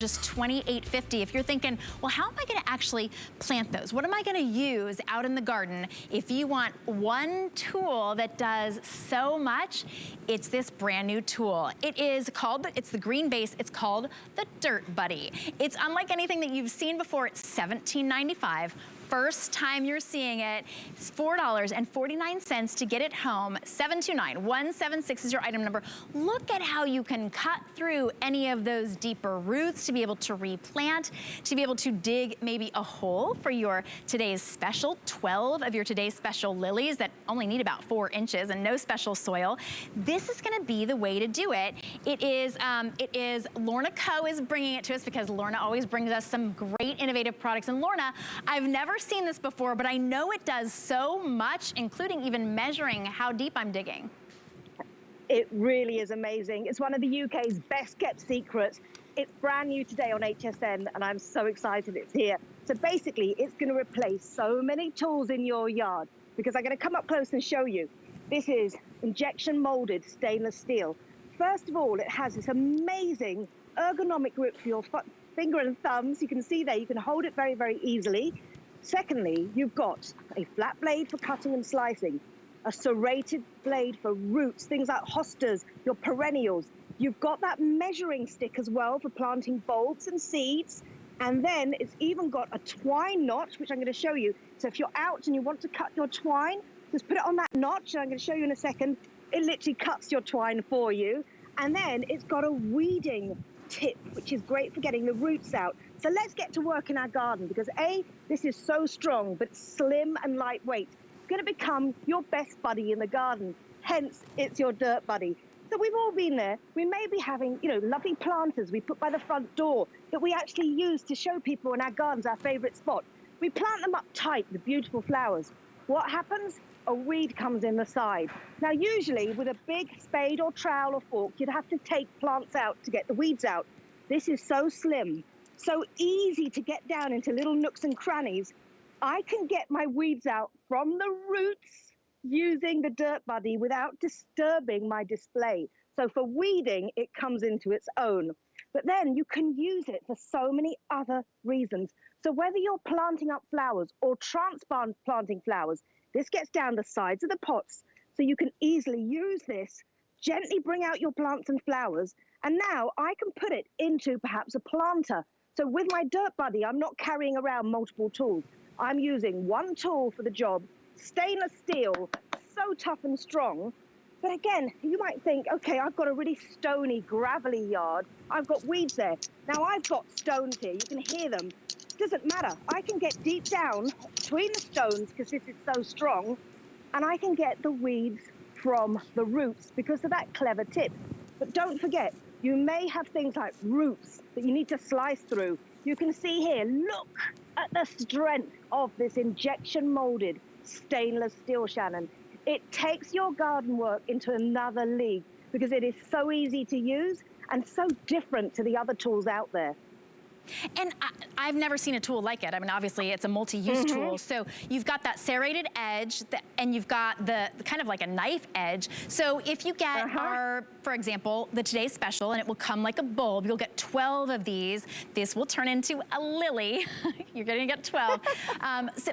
just $28.50. If you're thinking, well, how am I gonna actually plant those? What am I gonna use out in the garden? If you want one tool that does so much, it's this brand new tool. It's the GreanBase, it's called the Dirt Buddy. It's unlike anything that you've seen before. It's $17.95. First time you're seeing it, it's $4.49 to get it home. 729-176 is your item number. Look at how you can cut through any of those deeper roots to be able to replant, to be able to dig maybe a hole for your today's special, 12 of your today's special lilies that only need about 4 inches and no special soil. This is gonna be the way to do it. It is Lorna Co. is bringing it to us because Lorna always brings us some great innovative products. And Lorna, I've never seen this before, but I know it does so much, including even measuring how deep I'm digging. It really is amazing. It's one of the UK's best kept secrets. It's brand new today on HSN, and I'm so excited it's here. So basically, it's going to replace so many tools in your yard, because I'm going to come up close and show you. This is injection molded stainless steel. First of all, it has this amazing ergonomic grip for your finger and thumbs. You can see there, you can hold it very, very easily. Secondly, you've got a flat blade for cutting and slicing, a serrated blade for roots, things like hostas, your perennials. You've got that measuring stick as well for planting bulbs and seeds. And then it's even got a twine notch, which I'm going to show you. So if you're out and you want to cut your twine, just put it on that notch, and I'm going to show you in a second. It literally cuts your twine for you. And then it's got a weeding tip, which is great for getting the roots out. So let's get to work in our garden, because this is so strong, but slim and lightweight. It's going to become your best buddy in the garden. Hence, it's your dirt buddy. So we've all been there. We may be having, lovely planters we put by the front door that we actually use to show people in our gardens our favorite spot. We plant them up tight with beautiful flowers. What happens? A weed comes in the side. Now, usually with a big spade or trowel or fork, you'd have to take plants out to get the weeds out. This is so slim, so easy to get down into little nooks and crannies. I can get my weeds out from the roots using the Dirt Buddy without disturbing my display. So for weeding, it comes into its own. But then you can use it for so many other reasons. So whether you're planting up flowers or transplanting flowers, this gets down the sides of the pots, so you can easily use this, gently bring out your plants and flowers, and now I can put it into perhaps a planter. So with my Dirt Buddy, I'm not carrying around multiple tools. I'm using one tool for the job, stainless steel, so tough and strong. But again, you might think, okay, I've got a really stony, gravelly yard. I've got weeds there. Now I've got stones here. You can hear them. Doesn't matter. I can get deep down between the stones because this is so strong, and I can get the weeds from the roots because of that clever tip. But don't forget, you may have things like roots that you need to slice through. You can see here, look at the strength of this injection molded stainless steel, Shannon. It takes your garden work into another league because it is so easy to use and so different to the other tools out there. And I've never seen a tool like it. I mean, obviously it's a multi-use tool. So you've got that serrated edge and you've got the kind of like a knife edge. So if you get for example, the Today's Special, and it will come like a bulb, you'll get 12 of these. This will turn into a lily. You're gonna get 12.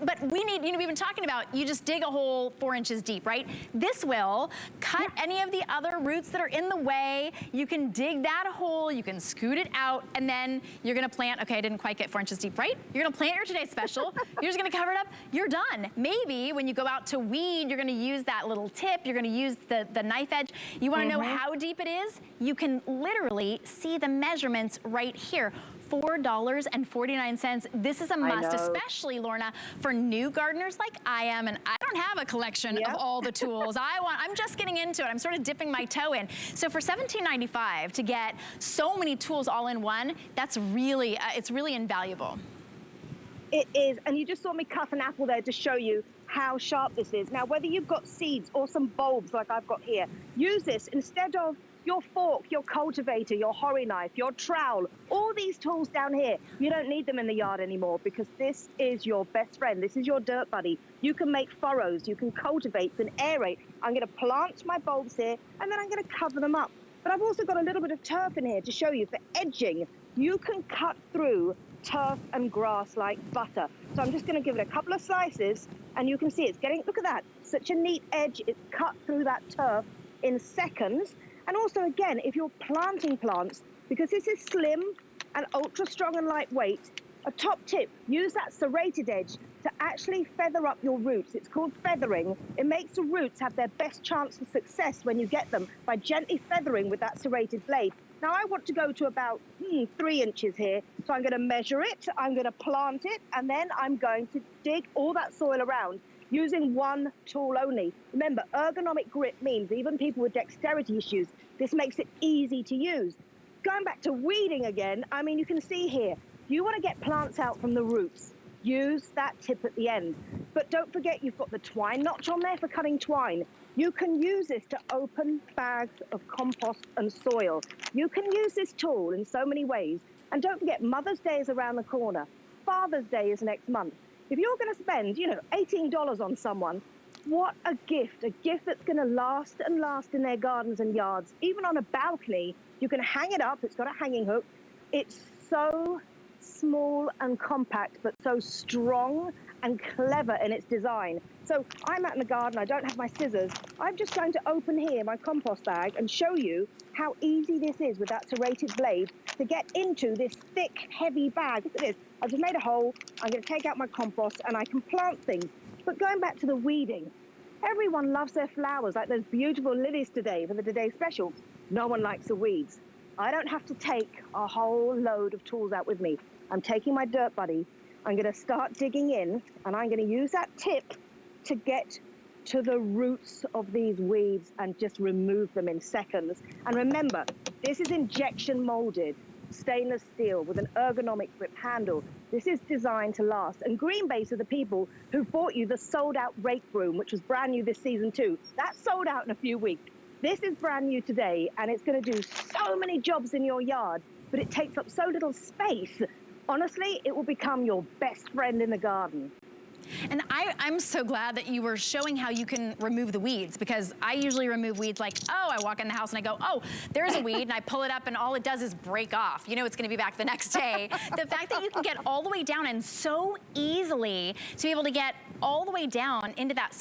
But we need, we've been talking about, you just dig a hole 4 inches deep, right? This will cut any of the other roots that are in the way. You can dig that hole, you can scoot it out, and then you're gonna plant, okay, I didn't quite get 4 inches deep, right? You're gonna plant your Today's Special, you're just gonna cover it up, you're done. Maybe when you go out to weed, you're gonna use that little tip, you're gonna use the knife edge. You wanna know how deep it is? You can literally see the measurements right here. $4.49. This is a must, especially, Lorna, for new gardeners like I am, and I don't have a collection of all the tools. I'm just getting into it. I'm sort of dipping my toe in. So for $17.95 to get so many tools all in one, that's really, it's really invaluable. It is, and you just saw me cut an apple there to show you how sharp this is. Now, whether you've got seeds or some bulbs like I've got here, use this instead of your fork, your cultivator, your horry knife, your trowel, all these tools down here. You don't need them in the yard anymore because this is your best friend. This is your Dirt Buddy. You can make furrows, you can cultivate, you can aerate. I'm gonna plant my bulbs here and then I'm gonna cover them up. But I've also got a little bit of turf in here to show you for edging. you can cut through turf and grass like butter. So I'm just going to give it a couple of slices, and you can see it's getting, look at that, such a neat edge. It's cut through that turf in seconds. And also, again, if you're planting plants, because this is slim and ultra strong and lightweight, a top tip, use that serrated edge to actually feather up your roots. It's called feathering. It makes the roots have their best chance of success when you get them by gently feathering with that serrated blade. Now I want to go to about 3 inches here. So I'm going to measure it, I'm going to plant it, and then I'm going to dig all that soil around using one tool only. Remember, ergonomic grip means even people with dexterity issues, this makes it easy to use. Going back to weeding again, I mean, you can see here, if you want to get plants out from the roots, use that tip at the end. But don't forget you've got the twine notch on there for cutting twine. You can use this to open bags of compost and soil. You can use this tool in so many ways. And don't forget, Mother's Day is around the corner. Father's Day is next month. If you're going to spend, $18 on someone, what a gift that's going to last and last in their gardens and yards. Even on a balcony, you can hang it up. It's got a hanging hook. It's so small and compact, but so strong and clever in its design. So I'm out in the garden, I don't have my scissors. I'm just going to open here my compost bag and show you how easy this is with that serrated blade to get into this thick, heavy bag. Look at this. I've just made a hole. I'm going to take out my compost and I can plant things. But going back to the weeding, everyone loves their flowers, like those beautiful lilies today for the Today Special. No one likes the weeds. I don't have to take a whole load of tools out with me. I'm taking my dirt buddy. I'm going to start digging in, and I'm going to use that tip to get to the roots of these weeds and just remove them in seconds. And remember, this is injection molded stainless steel with an ergonomic grip handle. This is designed to last. And GreanBase are the people who bought you the sold out rake broom, which was brand new this season too. That sold out in a few weeks. This is brand new today, and it's going to do so many jobs in your yard, but it takes up so little space. Honestly, it will become your best friend in the garden. And I'm so glad that you were showing how you can remove the weeds, because I usually remove weeds like, oh, I walk in the house and I go, oh, there's a weed, and I pull it up and all it does is break off. You know it's gonna be back the next day. The fact that you can get all the way down and so easily to be able to get all the way down into that